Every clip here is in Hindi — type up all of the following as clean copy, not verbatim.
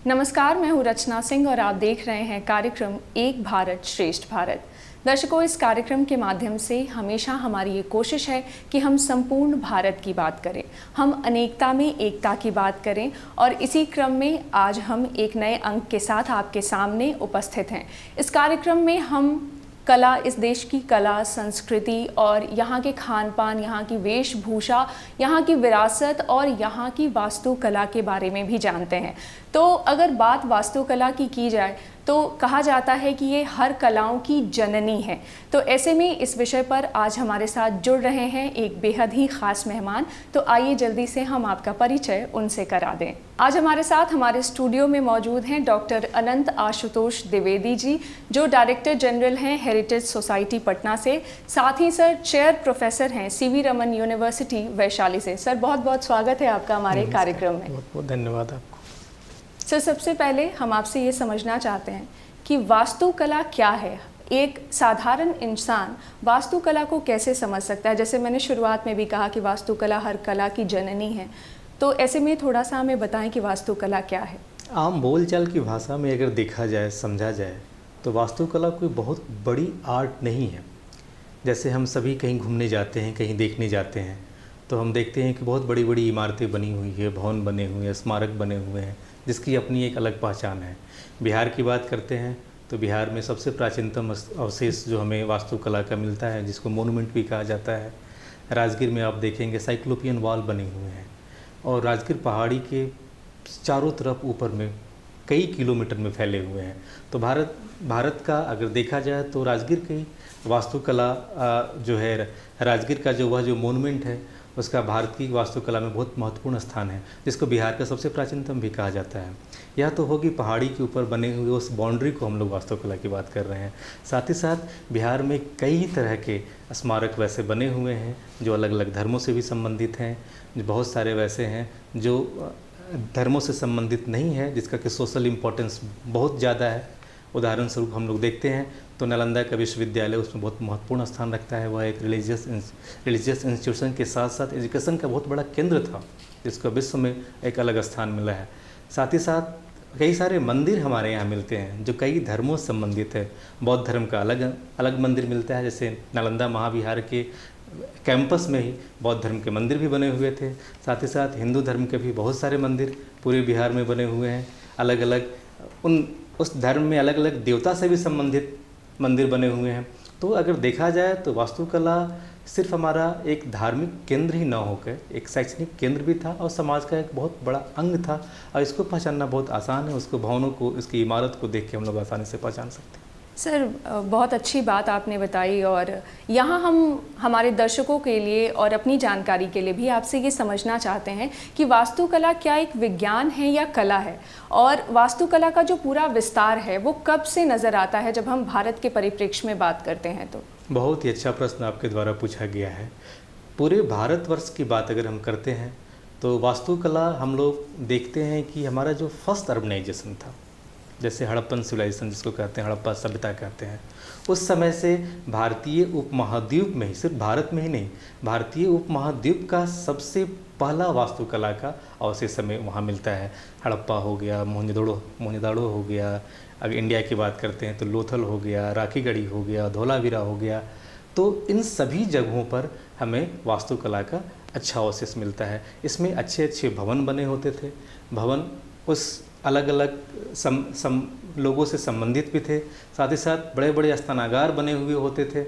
नमस्कार, मैं हूँ रचना सिंह और आप देख रहे हैं कार्यक्रम एक भारत श्रेष्ठ भारत। दर्शकों, इस कार्यक्रम के माध्यम से हमेशा हमारी ये कोशिश है कि हम संपूर्ण भारत की बात करें, हम अनेकता में एकता की बात करें और इसी क्रम में आज हम एक नए अंक के साथ आपके सामने उपस्थित हैं। इस कार्यक्रम में हम कला, इस देश की कला, संस्कृति और यहाँ के खान पान, यहाँ की वेशभूषा, यहाँ की विरासत और यहाँ की वास्तुकला के बारे में भी जानते हैं। तो अगर बात वास्तुकला की जाए तो कहा जाता है कि ये हर कलाओं की जननी है। तो ऐसे में इस विषय पर आज हमारे साथ जुड़ रहे हैं एक बेहद ही ख़ास मेहमान। तो आइए जल्दी से हम आपका परिचय उनसे करा दें। आज हमारे साथ हमारे स्टूडियो में मौजूद हैं डॉक्टर अनंत आशुतोष द्विवेदी जी, जो डायरेक्टर जनरल हैं हेरिटेज सोसाइटी पटना से। साथ ही सर चेयर प्रोफेसर हैं सीवी रमन यूनिवर्सिटी वैशाली से। सर बहुत बहुत स्वागत है आपका हमारे कार्यक्रम में। बहुत बहुत धन्यवाद आपको। सर सबसे पहले हम आपसे ये समझना चाहते हैं कि वास्तुकला क्या है। एक साधारण इंसान वास्तुकला को कैसे समझ सकता है? जैसे मैंने शुरुआत में भी कहा कि वास्तुकला हर कला की जननी है, तो ऐसे में थोड़ा सा हमें बताएं कि वास्तुकला क्या है। आम बोलचाल की भाषा में अगर देखा जाए, समझा जाए, तो वास्तुकला कोई बहुत बड़ी आर्ट नहीं है। जैसे हम सभी कहीं घूमने जाते हैं, कहीं देखने जाते हैं, तो हम देखते हैं कि बहुत बड़ी बड़ी इमारतें बनी हुई है, भवन बने हुए हैं, स्मारक बने हुए हैं, जिसकी अपनी एक अलग पहचान है। बिहार की बात करते हैं तो बिहार में सबसे प्राचीनतम अवशेष जो हमें वास्तुकला का मिलता है, जिसको मोनूमेंट भी कहा जाता है, राजगीर में आप देखेंगे साइक्लोपियन वॉल बने हुए हैं और राजगीर पहाड़ी के चारों तरफ ऊपर में कई किलोमीटर में फैले हुए हैं। तो भारत का अगर देखा जाए तो राजगीर की वास्तुकला जो है, राजगीर का जो मोनूमेंट है, उसका भारत की वास्तुकला में बहुत महत्वपूर्ण स्थान है, जिसको बिहार का सबसे प्राचीनतम भी कहा जाता है। यह तो होगी पहाड़ी के ऊपर बने हुए उस बाउंड्री को हम लोग वास्तुकला की बात कर रहे हैं। साथ ही साथ बिहार में कई तरह के स्मारक वैसे बने हुए हैं जो अलग अलग धर्मों से भी संबंधित हैं, जो बहुत सारे वैसे हैं जो धर्मों से संबंधित नहीं है, जिसका कि सोशल इम्पोर्टेंस बहुत ज़्यादा है। उदाहरण स्वरूप हम लोग देखते हैं तो नालंदा का विश्वविद्यालय उसमें बहुत महत्वपूर्ण स्थान रखता है। वह एक रिलीजियस इंस्टीट्यूशन के साथ साथ एजुकेशन का बहुत बड़ा केंद्र था, जिसको विश्व में एक अलग स्थान मिला है। साथ ही साथ कई सारे मंदिर हमारे यहाँ मिलते हैं जो कई धर्मों से संबंधित है। बौद्ध धर्म का अलग अलग मंदिर मिलता है, जैसे नालंदा महाविहार के कैंपस में ही बौद्ध धर्म के मंदिर भी बने हुए थे। साथ ही साथ हिंदू धर्म के भी बहुत सारे मंदिर पूरे बिहार में बने हुए हैं। अलग अलग उस धर्म में अलग अलग देवता से भी संबंधित मंदिर बने हुए हैं। तो अगर देखा जाए तो वास्तुकला सिर्फ हमारा एक धार्मिक केंद्र ही न होकर एक शैक्षणिक केंद्र भी था और समाज का एक बहुत बड़ा अंग था, और इसको पहचानना बहुत आसान है। उसको भवनों को, इसकी इमारत को देख के हम लोग आसानी से पहचान सकते हैं। सर बहुत अच्छी बात आपने बताई और यहाँ हम हमारे दर्शकों के लिए और अपनी जानकारी के लिए भी आपसे ये समझना चाहते हैं कि वास्तुकला क्या एक विज्ञान है या कला है, और वास्तुकला का जो पूरा विस्तार है वो कब से नज़र आता है जब हम भारत के परिप्रेक्ष्य में बात करते हैं। तो बहुत ही अच्छा प्रश्न आपके द्वारा पूछा गया है। पूरे भारतवर्ष की बात अगर हम करते हैं तो वास्तुकला हम लोग देखते हैं कि हमारा जो फर्स्ट अर्बनाइजेशन था, जैसे हड़प्पन सिविलाइजेशन जिसको कहते हैं, हड़प्पा सभ्यता कहते हैं, उस समय से भारतीय उपमहाद्वीप में ही, सिर्फ भारत में ही नहीं, भारतीय उपमहाद्वीप का सबसे पहला वास्तुकला का अवशेष हमें वहाँ मिलता है। हड़प्पा हो गया, मोहनजोदड़ो हो गया, अगर इंडिया की बात करते हैं तो लोथल हो गया, राखीगढ़ी हो गया, धोलावीरा हो गया। तो इन सभी जगहों पर हमें वास्तुकला का अच्छा अवशेष मिलता है। इसमें अच्छे अच्छे भवन बने होते थे। भवन उस अलग अलग लोगों से संबंधित भी थे। साथ ही साथ बड़े बड़े स्नानागार बने हुए होते थे,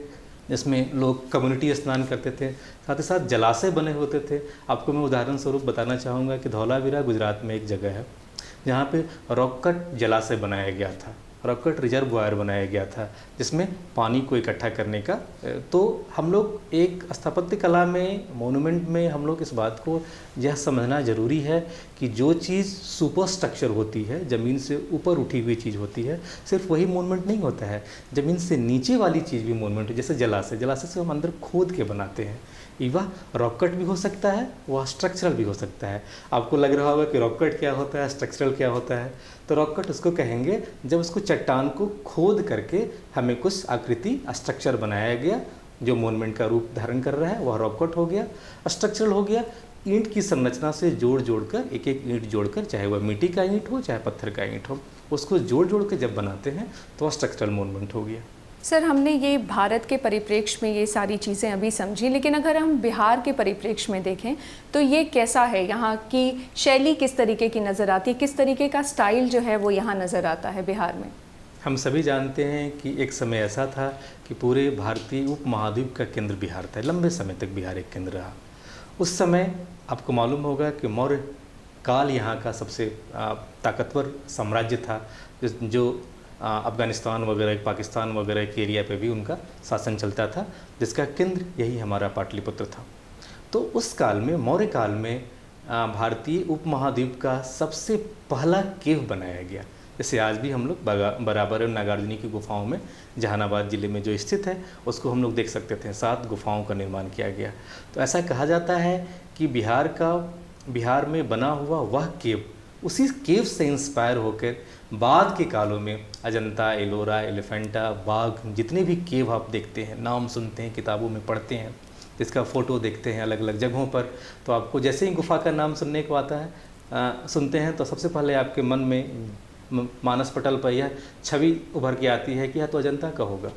जिसमें लोग कम्युनिटी स्नान करते थे। साथ ही साथ जलाशय बने होते थे। आपको मैं उदाहरण स्वरूप बताना चाहूँगा कि धौलावीरा गुजरात में एक जगह है जहाँ पे रॉक कट जलाशय बनाया गया था, रॉक कट रिजर्वॉयर बनाया गया था, जिसमें पानी को इकट्ठा करने का। तो हम लोग एक स्थापत्य कला में, मोनूमेंट में हम लोग इस बात को यह समझना ज़रूरी है कि जो चीज़ सुपर स्ट्रक्चर होती है, ज़मीन से ऊपर उठी हुई चीज़ होती है, सिर्फ वही मोनूमेंट नहीं होता है, ज़मीन से नीचे वाली चीज़ भी मोनूमेंट है। जैसे जलाशय से हम अंदर खोद के बनाते हैं, वह रॉक कट भी हो सकता है, वह स्ट्रक्चरल भी हो सकता है। आपको लग रहा होगा कि रॉक कट क्या होता है, स्ट्रक्चरल क्या होता है। तो रॉक कट उसको कहेंगे जब उसको चट्टान को खोद करके हमें कुछ आकृति स्ट्रक्चर बनाया गया जो मोनूमेंट का रूप धारण कर रहा है, वह रॉक कट हो गया। स्ट्रक्चरल हो गया ईंट की संरचना से जोड़ जोड़कर एक एक ईंट जोड़कर, चाहे वह मिट्टी का ईंट हो चाहे पत्थर का ईंट हो, उसको जोड़ जोड़ के जब बनाते हैं तो वह स्ट्रक्चरल मोनूमेंट हो गया। सर, हमने ये भारत के परिप्रेक्ष्य में ये सारी चीज़ें अभी समझी, लेकिन अगर हम बिहार के परिप्रेक्ष्य में देखें तो ये कैसा है? यहाँ की शैली किस तरीके की नज़र आती है? किस तरीके का स्टाइल जो है वो यहाँ नज़र आता है बिहार में? हम सभी जानते हैं कि एक समय ऐसा था कि पूरे भारतीय उपमहाद्वीप का केंद्र बिहार था। लंबे समय तक बिहार एक केंद्र रहा। उस समय आपको मालूम होगा कि मौर्य काल यहाँ का सबसे ताकतवर साम्राज्य था, जो अफ़गानिस्तान वगैरह, पाकिस्तान वगैरह के एरिया पे भी उनका शासन चलता था, जिसका केंद्र यही हमारा पाटलिपुत्र था। तो उस काल में, मौर्य काल में, भारतीय उपमहाद्वीप का सबसे पहला केव बनाया गया। जैसे आज भी हम लोग बराबर नागार्जुनी की गुफाओं में, जहानाबाद ज़िले में जो स्थित है, उसको हम लोग देख सकते थे। 7 गुफाओं का निर्माण किया गया। तो ऐसा कहा जाता है कि बिहार में बना हुआ वह केव, उसी केव से इंस्पायर होकर बाद के कालों में अजंता, एलोरा, एलिफेंटा, बाघ, जितने भी केव आप देखते हैं, नाम सुनते हैं, किताबों में पढ़ते हैं, इसका फ़ोटो देखते हैं अलग अलग जगहों पर, तो आपको जैसे ही गुफा का नाम सुनने को आता है, सुनते हैं, तो सबसे पहले आपके मन में मानस पटल पर यह छवि उभर के आती है कि यह तो अजंता का होगा,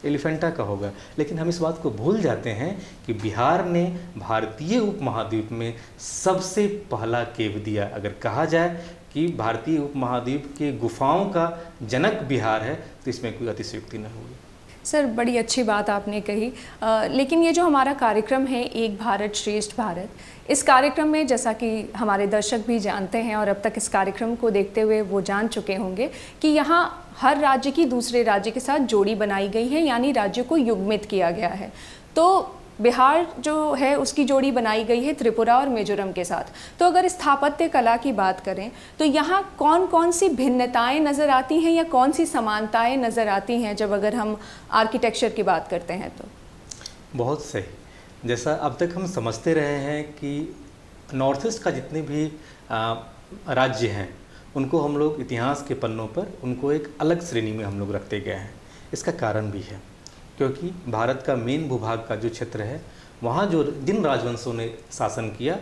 एलिफेंटा का होगा। लेकिन हम इस बात को भूल जाते हैं कि बिहार ने भारतीय उपमहाद्वीप में सबसे पहला केव दिया। अगर कहा जाए कि भारतीय उपमहाद्वीप के गुफाओं का जनक बिहार है, तो इसमें कोई अतिशयोक्ति न होगी। सर, बड़ी अच्छी बात आपने कही। लेकिन ये जो हमारा कार्यक्रम है एक भारत श्रेष्ठ भारत, इस कार्यक्रम में जैसा कि हमारे दर्शक भी जानते हैं और अब तक इस कार्यक्रम को देखते हुए वो जान चुके होंगे कि यहाँ हर राज्य की दूसरे राज्य के साथ जोड़ी बनाई गई है, यानी राज्यों को युग्मित किया गया है। तो बिहार जो है उसकी जोड़ी बनाई गई है त्रिपुरा और मिजोरम के साथ। तो अगर स्थापत्य कला की बात करें तो यहाँ कौन कौन सी भिन्नताएं नज़र आती हैं या कौन सी समानताएं नज़र आती हैं, जब अगर हम आर्किटेक्चर की बात करते हैं तो? बहुत सही। जैसा अब तक हम समझते रहे हैं कि नॉर्थ ईस्ट का जितने भी राज्य हैं, उनको हम लोग इतिहास के पन्नों पर उनको एक अलग श्रेणी में हम लोग रखते गए हैं। इसका कारण भी है, क्योंकि भारत का मेन भूभाग का जो क्षेत्र है, वहाँ जो जिन राजवंशों ने शासन किया,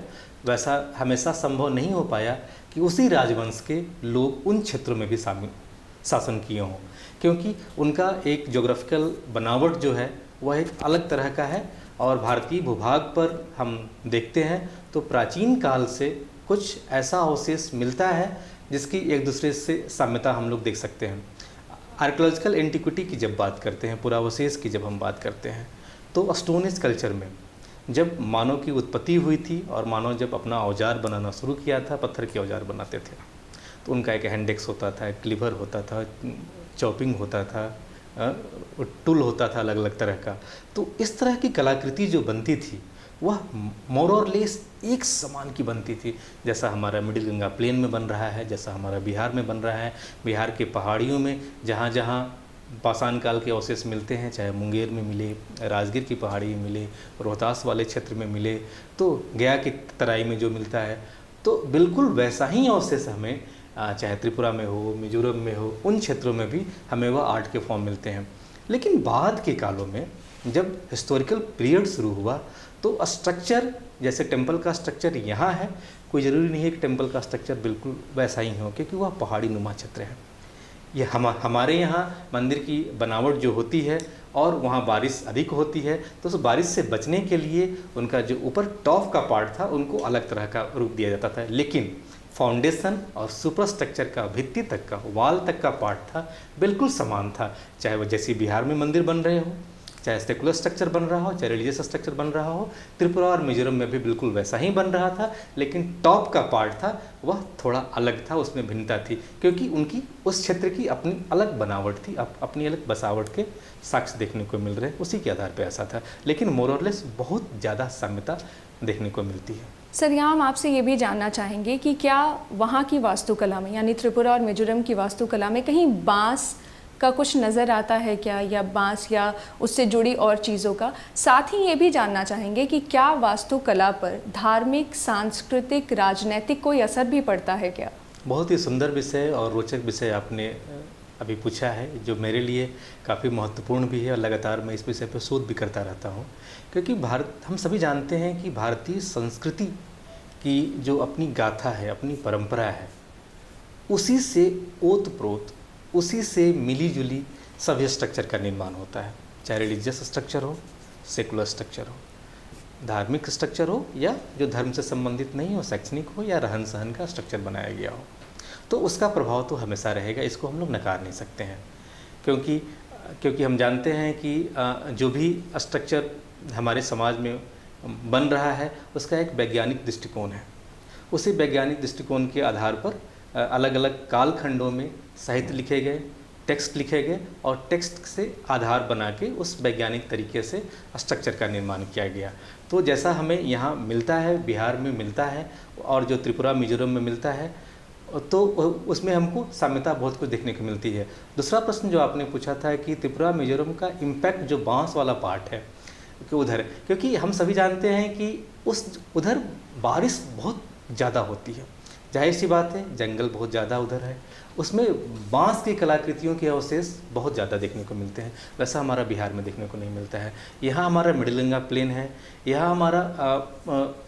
वैसा हमेशा संभव नहीं हो पाया कि उसी राजवंश के लोग उन क्षेत्रों में भी शासन किए हों, क्योंकि उनका एक ज्योग्राफिकल बनावट जो है वह एक अलग तरह का है। और भारतीय भूभाग पर हम देखते हैं तो प्राचीन काल से कुछ ऐसा अवशेष मिलता है जिसकी एक दूसरे से साम्यता हम लोग देख सकते हैं। आर्कियोलॉजिकल एंटिक्विटी की जब बात करते हैं, पुरावशेष की जब हम बात करते हैं, तो स्टोन एज कल्चर में जब मानव की उत्पत्ति हुई थी और मानव जब अपना औजार बनाना शुरू किया था, पत्थर के औजार बनाते थे, तो उनका एक हैंडेक्स होता था, क्लीवर होता था, चॉपिंग होता था, टूल होता था अलग अलग तरह का। तो इस तरह की कलाकृति जो बनती थी वह मोर और लेस एक समान की बनती थी, जैसा हमारा मिडिल गंगा प्लेन में बन रहा है, जैसा हमारा बिहार में बन रहा है। बिहार के पहाड़ियों में जहाँ जहाँ पाषाण काल के अवशेष मिलते हैं, चाहे मुंगेर में मिले, राजगीर की पहाड़ी में मिले, रोहतास वाले क्षेत्र में मिले, तो गया की तराई में जो मिलता है, तो बिल्कुल वैसा ही अवशेष हमें चाहे त्रिपुरा में हो, मिजोरम में हो, उन क्षेत्रों में भी हमें वह आर्ट के फॉर्म मिलते हैं। लेकिन बाद के कालों में जब हिस्टोरिकल पीरियड शुरू हुआ तो स्ट्रक्चर, जैसे टेंपल का स्ट्रक्चर यहाँ है, कोई ज़रूरी नहीं है कि टेंपल का स्ट्रक्चर बिल्कुल वैसा ही हो, क्योंकि वह पहाड़ी नुमा क्षेत्र है। ये हमारे यहाँ मंदिर की बनावट जो होती है और वहाँ बारिश अधिक होती है, तो उस बारिश से बचने के लिए उनका जो ऊपर टॉप का पार्ट था उनको अलग तरह का रूप दिया जाता था। लेकिन फाउंडेशन और सुपर स्ट्रक्चर का, भित्ति तक का, वाल तक का पार्ट था बिल्कुल समान था। चाहे वो जैसे बिहार में मंदिर बन रहे हो, चाहे सेकुलर स्ट्रक्चर बन रहा हो, चाहे रिलीजियस स्ट्रक्चर बन रहा हो, त्रिपुरा और मिजोरम में भी बिल्कुल वैसा ही बन रहा था। लेकिन टॉप का पार्ट था वह थोड़ा अलग था, उसमें भिन्नता थी, क्योंकि उनकी उस क्षेत्र की अपनी अलग बनावट थी, अपनी अलग बसावट के साक्ष्य देखने को मिल रहे, उसी के आधार पर ऐसा था। लेकिन मोर और लेस बहुत ज़्यादा साम्यता देखने को मिलती है। सर, यहाँ हम आपसे ये भी जानना चाहेंगे कि क्या वहाँ की वास्तुकला में, यानी त्रिपुरा और मिजोरम की वास्तुकला में कहीं बांस का कुछ नज़र आता है क्या, या बांस या उससे जुड़ी और चीज़ों का? साथ ही ये भी जानना चाहेंगे कि क्या वास्तुकला पर धार्मिक, सांस्कृतिक, राजनीतिक कोई असर भी पड़ता है क्या? बहुत ही सुंदर विषय और रोचक विषय आपने अभी पूछा है, जो मेरे लिए काफ़ी महत्वपूर्ण भी है और लगातार मैं इस विषय पर शोध भी करता रहता हूँ। क्योंकि हम सभी जानते हैं कि भारतीय संस्कृति कि जो अपनी गाथा है, अपनी परंपरा है, उसी से ओत-प्रोत, उसी से मिली-जुली सभ्य स्ट्रक्चर का निर्माण होता है, चाहे रिलीजियस स्ट्रक्चर हो, सेकुलर स्ट्रक्चर हो, धार्मिक स्ट्रक्चर हो, या जो धर्म से संबंधित नहीं हो, शैक्षणिक हो, या रहन सहन का स्ट्रक्चर बनाया गया हो, तो उसका प्रभाव तो हमेशा रहेगा। इसको हम लोग नकार नहीं सकते हैं, क्योंकि हम जानते हैं कि जो भी स्ट्रक्चर हमारे समाज में बन रहा है उसका एक वैज्ञानिक दृष्टिकोण है। उसी वैज्ञानिक दृष्टिकोण के आधार पर अलग अलग कालखंडों में साहित्य लिखे गए, टेक्स्ट लिखे गए, और टेक्स्ट से आधार बना के उस वैज्ञानिक तरीके से स्ट्रक्चर का निर्माण किया गया। तो जैसा हमें यहाँ मिलता है, बिहार में मिलता है, और जो त्रिपुरा मिजोरम में मिलता है, तो उसमें हमको साम्यता बहुत कुछ देखने को मिलती है। दूसरा प्रश्न जो आपने पूछा था कि त्रिपुरा मिजोरम का इम्पैक्ट जो बांस वाला पार्ट है कि उधर, क्योंकि हम सभी जानते हैं कि उधर बारिश बहुत ज़्यादा होती है, जाहिर सी बात है, जंगल बहुत ज़्यादा उधर है, उसमें बांस की कलाकृतियों के अवशेष बहुत ज़्यादा देखने को मिलते हैं। वैसा हमारा बिहार में देखने को नहीं मिलता है। यहाँ हमारा मिडलगंगा प्लेन है, यहाँ हमारा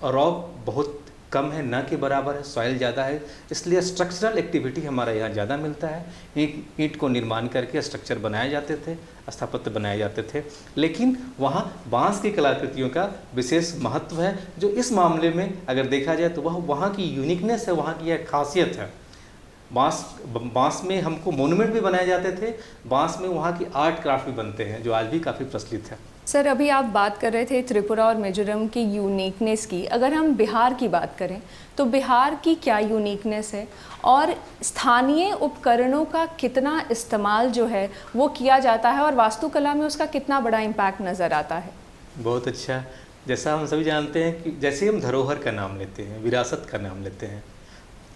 रॉक बहुत कम है, न के बराबर है, सॉइल ज़्यादा है, इसलिए स्ट्रक्चरल एक्टिविटी हमारा यहाँ ज़्यादा मिलता है। ईंट को निर्माण करके स्ट्रक्चर बनाए जाते थे, स्थापत्य बनाए जाते थे, लेकिन वहाँ बांस की कलाकृतियों का विशेष महत्व है, जो इस मामले में अगर देखा जाए तो वह वहाँ की यूनिकनेस है, वहाँ की यह खासियत है। बांस में हमको मोनूमेंट भी बनाए जाते थे, बांस में वहाँ की आर्ट क्राफ्ट भी बनते हैं, जो आज भी काफ़ी प्रचलित है। सर, अभी आप बात कर रहे थे त्रिपुरा और मिजोरम की यूनिकनेस की। अगर हम बिहार की बात करें तो बिहार की क्या यूनिकनेस है, और स्थानीय उपकरणों का कितना इस्तेमाल जो है वो किया जाता है, और वास्तुकला में उसका कितना बड़ा इम्पैक्ट नज़र आता है? बहुत अच्छा। जैसा हम सभी जानते हैं कि जैसे हम धरोहर का नाम लेते हैं, विरासत का नाम लेते हैं,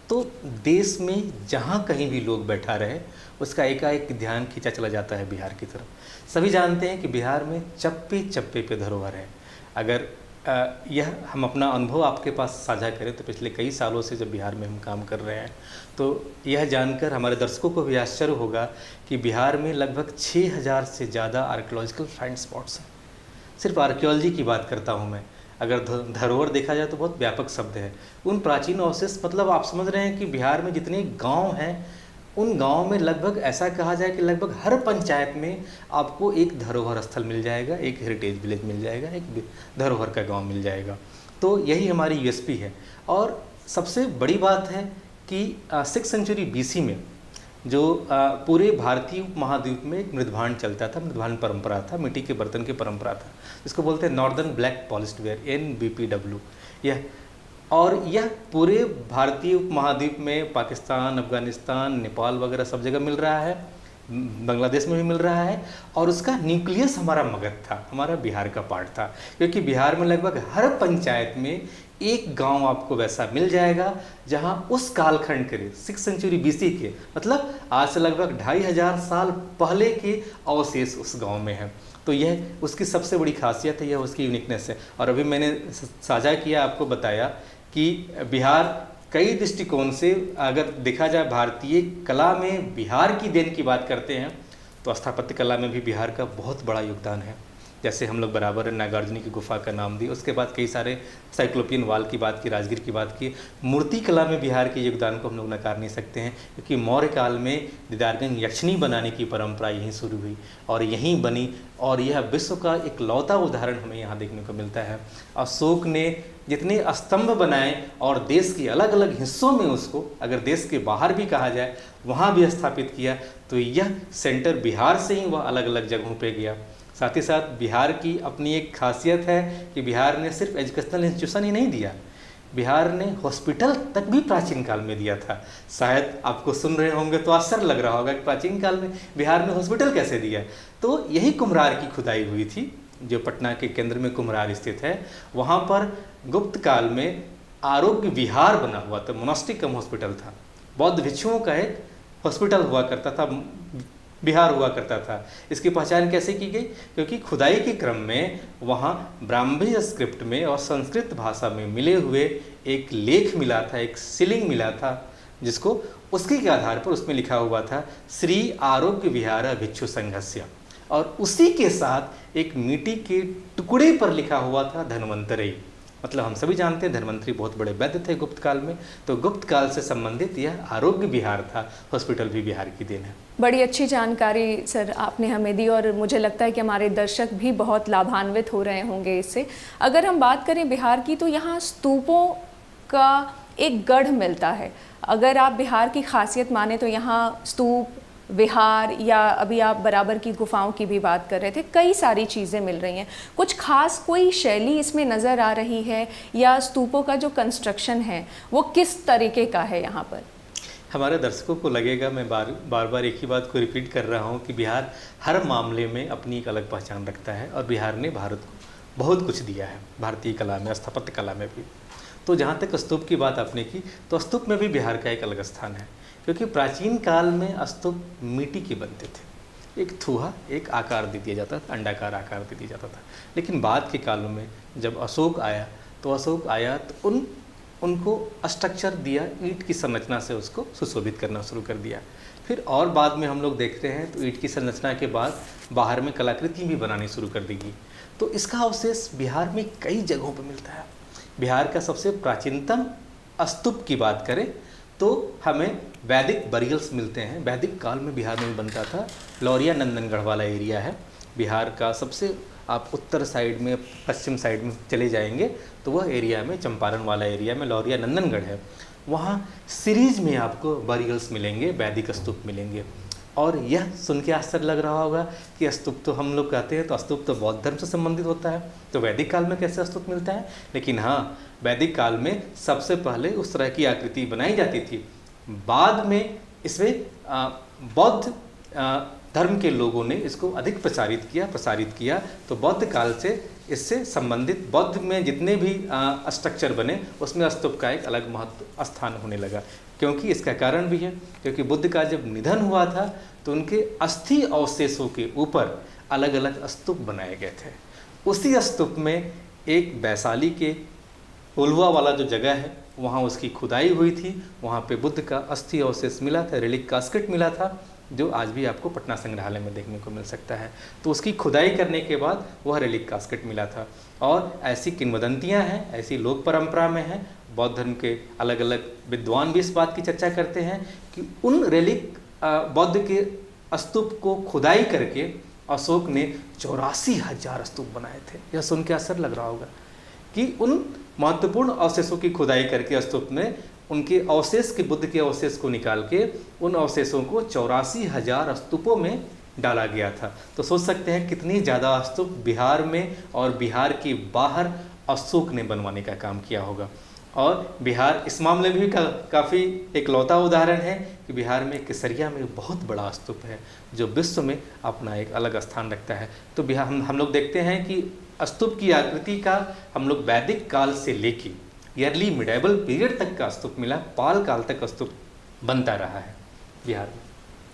तो देश में जहाँ कहीं भी लोग बैठा रहे उसका एकाएक ध्यान खींचा चला जाता है बिहार की तरफ। सभी जानते हैं कि बिहार में चप्पे चप्पे पे धरोहर है। अगर यह हम अपना अनुभव आपके पास साझा करें तो पिछले कई सालों से जब बिहार में हम काम कर रहे हैं, तो यह जानकर हमारे दर्शकों को भी आश्चर्य होगा कि बिहार में लगभग 6000 से ज़्यादा आर्कियोलॉजिकल फाइंड स्पॉट्स हैं। सिर्फ आर्कियोलॉजी की बात करता हूँ मैं। अगर धरोहर देखा जाए तो बहुत व्यापक शब्द है। उन प्राचीन अवशेष, मतलब आप समझ रहे हैं कि बिहार में जितने गांव हैं, उन गांव में लगभग ऐसा कहा जाए कि लगभग हर पंचायत में आपको एक धरोहर स्थल मिल जाएगा, एक हेरिटेज विलेज मिल जाएगा, एक धरोहर का गांव मिल जाएगा। तो यही हमारी यूएसपी है। और सबसे बड़ी बात है कि 6th सेंचुरी BC में जो पूरे भारतीय उपमहाद्वीप में एक मृदभांड चलता था, मृदभांड परंपरा था, मिट्टी के बर्तन की परंपरा था, जिसको बोलते हैं northern black polished where, NBPW। यह पूरे भारतीय उपमहाद्वीप में पाकिस्तान, अफगानिस्तान, नेपाल वगैरह सब जगह मिल रहा है, बांग्लादेश में भी मिल रहा है, और उसका न्यूक्लियस हमारा मगध था, हमारा बिहार का पार्ट था, क्योंकि बिहार में लगभग हर पंचायत में एक गांव आपको वैसा मिल जाएगा जहां उस कालखंड के 6th सेंचुरी BC के, मतलब आज से लगभग 2500 साल पहले के अवशेष उस गांव में हैं। तो यह उसकी सबसे बड़ी खासियत है, यह उसकी यूनिकनेस है। और अभी मैंने साझा किया, आपको बताया कि बिहार कई दृष्टिकोण से अगर देखा जाए भारतीय कला में बिहार की देन की बात करते हैं तो स्थापत्य कला में भी बिहार का बहुत बड़ा योगदान है। जैसे हम लोग बराबर नागार्जुनी की गुफा का नाम दिए, उसके बाद कई सारे साइक्लोपियन वाल की बात की, राजगीर की बात की। मूर्ति कला में बिहार के योगदान को हम लोग नकार नहीं सकते हैं, क्योंकि मौर्य काल में दीदारगंज यक्षिणी बनाने की परंपरा यहीं शुरू हुई और यहीं बनी, और यह विश्व का एक लौता उदाहरण हमें यहाँ देखने को मिलता है। अशोक ने जितने स्तंभ बनाए और देश के अलग अलग हिस्सों में उसको, अगर देश के बाहर भी कहा जाए, वहाँ भी स्थापित किया, तो यह सेंटर बिहार से ही वह अलग अलग जगहों पे गया। साथ ही साथ बिहार की अपनी एक खासियत है कि बिहार ने सिर्फ एजुकेशनल इंस्टीट्यूशन ही नहीं दिया, बिहार ने हॉस्पिटल तक भी प्राचीन काल में दिया था। शायद आपको सुन रहे होंगे तो आश्चर्य लग रहा होगा कि प्राचीन काल में बिहार ने हॉस्पिटल कैसे दिया। तो यही कुम्हरार की खुदाई हुई थी, जो पटना के केंद्र में कुम्हरार स्थित है। वहाँ पर गुप्त काल में आरोग्य विहार बना हुआ था, मोनास्टिक कम हॉस्पिटल था, बौद्ध भिक्षुओं का एक हॉस्पिटल हुआ करता था, बिहार हुआ करता था। इसकी पहचान कैसे की गई? क्योंकि खुदाई के क्रम में वहाँ ब्राह्मी स्क्रिप्ट में और संस्कृत भाषा में मिले हुए एक लेख मिला था, एक सीलिंग मिला था, जिसको उसके के आधार पर उसमें लिखा हुआ था श्री आरोग्य विहार भिक्षु संघस्य, और उसी के साथ एक मिट्टी के टुकड़े पर लिखा हुआ था धन्वंतरी। मतलब हम सभी जानते हैं धन्वंतरी बहुत बड़े वैद्य थे गुप्त काल में, तो गुप्त काल से संबंधित यह आरोग्य विहार था, हॉस्पिटल भी बिहार की देन है। बड़ी अच्छी जानकारी सर आपने हमें दी और मुझे लगता है कि हमारे दर्शक भी बहुत लाभान्वित हो रहे होंगे इससे। अगर हम बात करें बिहार की, तो यहाँ स्तूपों का एक गढ़ मिलता है। अगर आप बिहार की खासियत माने तो यहाँ स्तूप, विहार, या अभी आप बराबर की गुफाओं की भी बात कर रहे थे, कई सारी चीज़ें मिल रही हैं। कुछ खास कोई शैली इसमें नज़र आ रही है, या स्तूपों का जो कंस्ट्रक्शन है वो किस तरीके का है यहाँ पर? हमारे दर्शकों को लगेगा मैं बार बार एक ही बात को रिपीट कर रहा हूँ कि बिहार हर मामले में अपनी एक अलग पहचान रखता है और बिहार ने भारत को बहुत कुछ दिया है, भारतीय कला में, स्थापत्य कला में भी। तो जहाँ तक स्तूप की बात आपने की, तो स्तूप में भी बिहार का एक अलग स्थान है, क्योंकि प्राचीन काल में स्तूप मिट्टी के बनते थे। एक थूहा, एक आकार दे दिया जाता था, अंडाकार आकार दे दिया जाता था। लेकिन बाद के कालों में जब अशोक आया तो उनको स्ट्रक्चर दिया, ईंट की संरचना से उसको सुशोभित करना शुरू कर दिया। फिर और बाद में हम लोग देखते हैं तो ईंट की संरचना के बाद बाहर में कलाकृति भी बनानी शुरू कर दी गई। तो इसका अवशेष बिहार में कई जगहों पर मिलता है। बिहार का सबसे प्राचीनतम स्तूप की बात करें तो हमें वैदिक बरियल्स मिलते हैं। वैदिक काल में बिहार में भी बनता था। लौरिया नंदनगढ़ वाला एरिया है बिहार का, सबसे आप उत्तर साइड में, पश्चिम साइड में चले जाएंगे तो वह एरिया में, चंपारण वाला एरिया में लौरिया नंदनगढ़ है। वहाँ सीरीज में आपको बरियल्स मिलेंगे, वैदिक स्तूप मिलेंगे। और यह सुन के आश्चर्य लग रहा होगा कि स्तूप तो हम लोग कहते हैं तो स्तूप तो बौद्ध धर्म से संबंधित होता है, तो वैदिक काल में कैसे स्तूप मिलता है? लेकिन हाँ, वैदिक काल में सबसे पहले उस तरह की आकृति बनाई जाती थी। बाद में इसमें बौद्ध धर्म के लोगों ने इसको अधिक प्रसारित किया। तो बौद्ध काल से इससे संबंधित बौद्ध में जितने भी स्ट्रक्चर बने उसमें स्तूप का एक अलग महत्व स्थान होने लगा। क्योंकि इसका कारण भी है, क्योंकि बुद्ध का जब निधन हुआ था तो उनके अस्थि अवशेषों के ऊपर अलग अलग स्तूप बनाए गए थे। उसी स्तूप में एक वैशाली के उल्वा वाला जो जगह है वहाँ उसकी खुदाई हुई थी। वहाँ पे बुद्ध का अस्थि अवशेष मिला था, रेलिक कास्केट मिला था, जो आज भी आपको पटना संग्रहालय में देखने को मिल सकता है। तो उसकी खुदाई करने के बाद वह रेलिक कास्केट मिला था। और ऐसी किंवदंतियाँ हैं, ऐसी लोक परंपरा में हैं। बौद्ध धर्म के अलग अलग विद्वान भी इस बात की चर्चा करते हैं कि उन रेलिक बौद्ध के स्तूप को खुदाई करके अशोक ने 84,000 स्तूप बनाए थे। यह सुन के आश्चर्य लग रहा होगा कि उन महत्वपूर्ण अवशेषों की खुदाई करके स्तूप में उनके अवशेष के, बुद्ध के अवशेष को निकाल के उन अवशेषों को 84,000 स्तूपों में डाला गया था। तो सोच सकते हैं कितनी ज़्यादा स्तूप बिहार में और बिहार के बाहर अशोक ने बनवाने का काम किया होगा। और बिहार इस मामले में भी काफ़ी एकलौता उदाहरण है कि बिहार में केसरिया में बहुत बड़ा स्तूप है जो विश्व में अपना एक अलग स्थान रखता है। तो बिहार हम लोग देखते हैं कि स्तूप की आकृति का हम लोग वैदिक काल से लेके अर्ली मिडाइवल पीरियड तक का स्तूप मिला, पाल काल तक स्तूप बनता रहा है बिहार में।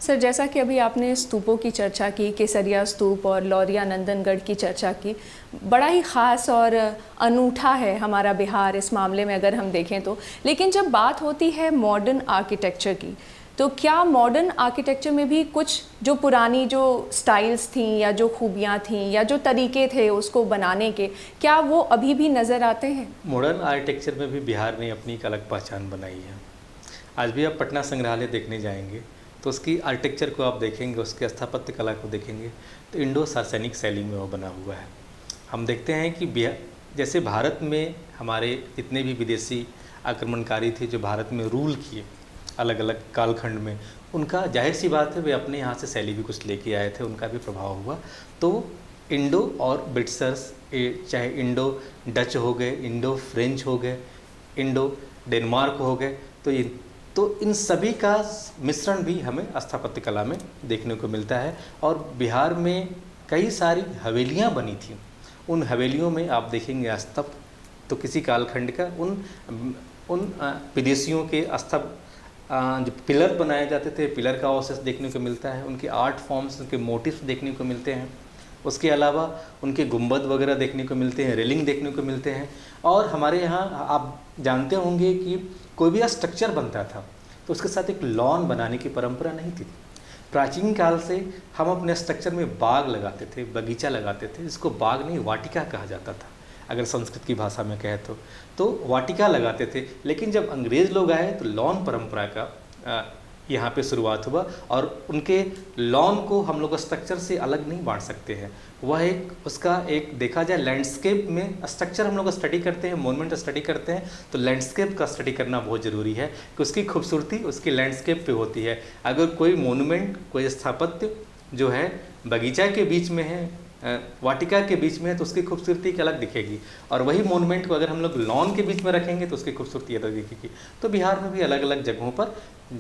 सर, जैसा कि अभी आपने स्तूपों की चर्चा की, केसरिया स्तूप और लौरिया नंदनगढ़ की चर्चा की, बड़ा ही ख़ास और अनूठा है हमारा बिहार इस मामले में अगर हम देखें तो। लेकिन जब बात होती है मॉडर्न आर्किटेक्चर की, तो क्या मॉडर्न आर्किटेक्चर में भी कुछ जो पुरानी जो स्टाइल्स थी या जो खूबियाँ थीं या जो तरीके थे उसको बनाने के, क्या वो अभी भी नज़र आते हैं? मॉडर्न आर्किटेक्चर में भी बिहार ने अपनी एक अलग पहचान बनाई है। आज भी आप पटना संग्रहालय देखने जाएंगे तो उसकी आर्किटेक्चर को आप देखेंगे, उसके स्थापत्य कला को देखेंगे तो इंडो सार्वजनिक शैली में वो बना हुआ है। हम देखते हैं कि जैसे भारत में हमारे जितने भी विदेशी आक्रमणकारी थे जो भारत में रूल किए अलग अलग कालखंड में, उनका जाहिर सी बात है वे अपने यहाँ से शैली भी कुछ लेके आए थे, उनका भी प्रभाव हुआ। तो इंडो और ब्रिटिशर्स, चाहे इंडो डच हो गए, इंडो फ्रेंच हो गए, इंडो डेनमार्क हो गए, तो इन सभी का मिश्रण भी हमें स्थापत्य कला में देखने को मिलता है। और बिहार में कई सारी हवेलियाँ बनी थी। उन हवेलियों में आप देखेंगे स्तंभ तो किसी कालखंड का उन विदेशियों के स्तंभ जो पिलर बनाए जाते थे, पिलर का अवशेष देखने को मिलता है। उनके आर्ट फॉर्म्स, उनके मोटिव्स देखने को मिलते हैं। उसके अलावा उनके गुंबद वगैरह देखने को मिलते हैं, रेलिंग देखने को मिलते हैं। और हमारे यहाँ आप जानते होंगे कि कोई भी स्ट्रक्चर बनता था तो उसके साथ एक लॉन बनाने की परंपरा नहीं थी। प्राचीन काल से हम अपने स्ट्रक्चर में बाग लगाते थे, बगीचा लगाते थे, जिसको बाग नहीं वाटिका कहा जाता था। अगर संस्कृत की भाषा में कहे तो वाटिका लगाते थे। लेकिन जब अंग्रेज़ लोग आए तो लॉन परंपरा का यहाँ पे शुरुआत हुआ, और उनके लॉन को हम लोग स्ट्रक्चर से अलग नहीं बांट सकते हैं। वह उसका एक देखा जाए लैंडस्केप में स्ट्रक्चर हम लोग स्टडी करते हैं, मोनूमेंट स्टडी करते हैं, तो लैंडस्केप का स्टडी करना बहुत ज़रूरी है कि उसकी खूबसूरती उसकी लैंडस्केप पे होती है। अगर कोई मोनूमेंट, कोई स्थापत्य जो है बगीचा के बीच में है, वाटिका के बीच में है, तो उसकी खूबसूरती एक अलग दिखेगी, और वही मोनूमेंट को अगर हम लोग लॉन के बीच में रखेंगे तो उसकी खूबसूरती अलग दिखेगी। तो बिहार में भी अलग अलग जगहों पर,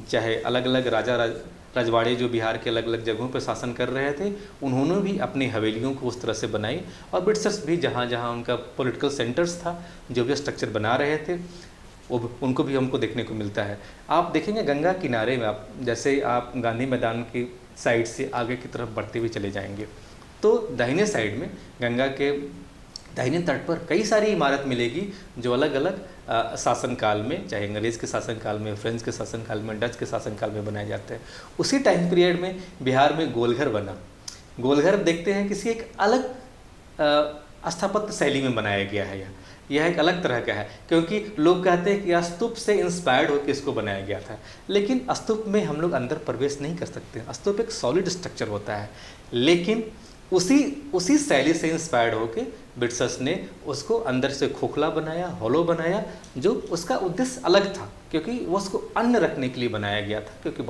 चाहे अलग अलग रजवाड़े जो बिहार के अलग अलग जगहों पर शासन कर रहे थे, उन्होंने भी अपनी हवेलियों को उस तरह से बनाई, और ब्रिटिशर्स भी जहाँ जहाँ उनका पॉलिटिकल सेंटर्स था, जो भी स्ट्रक्चर बना रहे थे, वो उनको भी हमको देखने को मिलता है। आप देखेंगे गंगा किनारे में, आप जैसे आप गांधी मैदान की साइड से आगे की तरफ बढ़ते हुए चले जाएंगे तो दाहिने साइड में गंगा के दाहिने तट पर कई सारी इमारत मिलेगी जो अलग अलग शासनकाल में, चाहे अंग्रेज़ के शासनकाल में, फ्रेंच के शासनकाल में, डच के शासनकाल में बनाए जाते हैं। उसी टाइम पीरियड में बिहार में गोलघर बना। गोलघर देखते हैं किसी एक अलग स्थापत्य शैली में बनाया गया है। यह एक अलग तरह का है, क्योंकि लोग कहते हैं कि स्तूप से इंस्पायर्ड होकर इसको बनाया गया था, लेकिन स्तूप में हम लोग अंदर प्रवेश नहीं कर सकते। स्तूप एक सॉलिड स्ट्रक्चर होता है, लेकिन उसी शैली से इंस्पायर्ड होकर ब्रिटिशर्स ने उसको अंदर से खोखला बनाया, हॉलो बनाया, जो उसका उद्देश्य अलग था, क्योंकि वो उसको अन्न रखने के लिए बनाया गया था। क्योंकि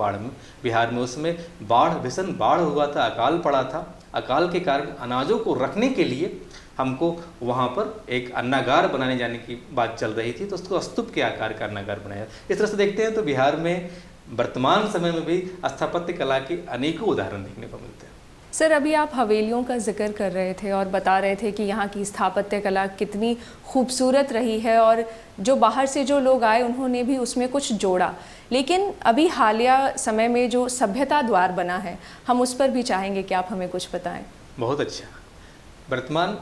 बिहार में उसमें भीषण बाढ़ हुआ था, अकाल पड़ा था। अकाल के कारण अनाजों को रखने के लिए हमको वहाँ पर एक अन्नागार बनाने जाने की बात चल रही थी, तो उसको स्तूप के आकार का अन्नागार बनाया। इस तरह से देखते हैं तो बिहार में वर्तमान समय में भी स्थापत्य कला के अनेकों उदाहरण देखने को मिलते हैं। सर, अभी आप हवेलियों का जिक्र कर रहे थे और बता रहे थे कि यहाँ की स्थापत्य कला कितनी खूबसूरत रही है, और जो बाहर से जो लोग आए उन्होंने भी उसमें कुछ जोड़ा। लेकिन अभी हालिया समय में जो सभ्यता द्वार बना है, हम उस पर भी चाहेंगे कि आप हमें कुछ बताएं। बहुत अच्छा। वर्तमान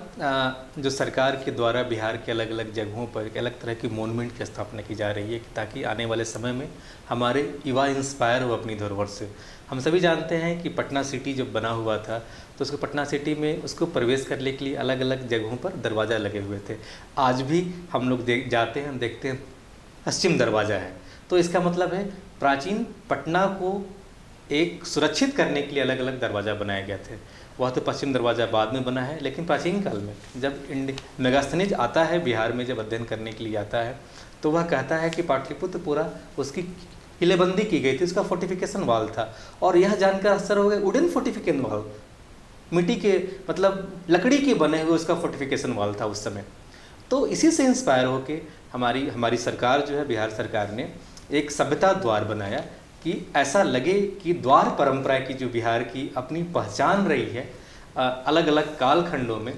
जो सरकार के द्वारा बिहार के अलग अलग जगहों पर एक अलग तरह की मोनूमेंट की स्थापना की जा रही है, ताकि आने वाले समय में हमारे युवा इंस्पायर हो अपनी धरोहर से। हम सभी जानते हैं कि पटना सिटी जब बना हुआ था तो उसको पटना सिटी में उसको प्रवेश करने के लिए अलग अलग जगहों पर दरवाज़ा लगे हुए थे। आज भी हम लोग जाते हैं, देखते हैं पश्चिम दरवाज़ा है, तो इसका मतलब है प्राचीन पटना को एक सुरक्षित करने के लिए अलग अलग दरवाज़ा बनाए गए थे। वह तो पश्चिम दरवाज़ा बाद में बना है, लेकिन प्राचीन काल में जब मेगास्थनीज आता है बिहार में, जब अध्ययन करने के लिए आता है, तो वह कहता है कि पाटलिपुत्र पूरा उसकी किलेबंदी की गई थी, उसका फोर्टिफिकेशन वाल था। और यह जानकर आश्चर्य हो गया, वुडन फोर्टिफिकेशन वाल, मिट्टी के मतलब लकड़ी के बने हुए उसका फोर्टिफिकेशन वाल था उस समय। तो इसी से इंस्पायर होकर हमारी सरकार जो है, बिहार सरकार ने एक सभ्यता द्वार बनाया कि ऐसा लगे कि द्वार परंपरा की जो बिहार की अपनी पहचान रही है अलग अलग कालखंडों में,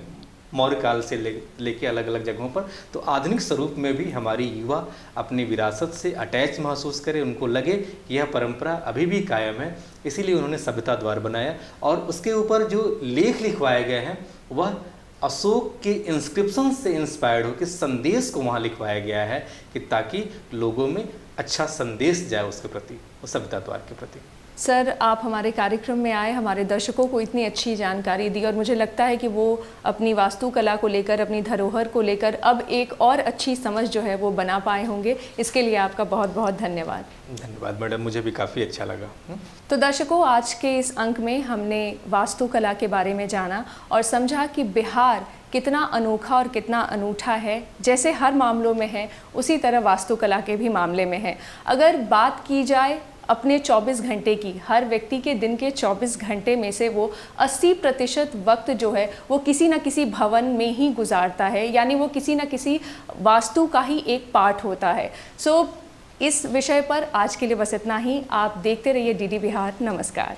मौर्य काल से लेके अलग अलग जगहों पर, तो आधुनिक स्वरूप में भी हमारी युवा अपनी विरासत से अटैच महसूस करे, उनको लगे कि यह परंपरा अभी भी कायम है। इसीलिए उन्होंने सभ्यता द्वार बनाया, और उसके ऊपर जो लेख लिखवाए गए हैं वह अशोक के इंस्क्रिप्शन से इंस्पायर्ड होकर संदेश को वहाँ लिखवाया गया है, कि ताकि लोगों में अच्छा संदेश जाए उसके प्रति, उस सभ्यता द्वार के प्रति। सर, आप हमारे कार्यक्रम में आए, हमारे दर्शकों को इतनी अच्छी जानकारी दी, और मुझे लगता है कि वो अपनी वास्तुकला को लेकर, अपनी धरोहर को लेकर अब एक और अच्छी समझ जो है वो बना पाए होंगे। इसके लिए आपका बहुत बहुत धन्यवाद। धन्यवाद मैडम, मुझे भी काफ़ी अच्छा लगा। तो दर्शकों, आज के इस अंक में हमने वास्तुकला के बारे में जाना और समझा कि बिहार कितना अनोखा और कितना अनूठा है। जैसे हर मामलों में है, उसी तरह वास्तुकला के भी मामले में है। अगर बात की जाए अपने 24 घंटे की, हर व्यक्ति के दिन के 24 घंटे में से वो 80% वक्त जो है वो किसी न किसी भवन में ही गुजारता है, यानी वो किसी न किसी वास्तु का ही एक पार्ट होता है। इस विषय पर आज के लिए बस इतना ही। आप देखते रहिए डीडी बिहार। नमस्कार।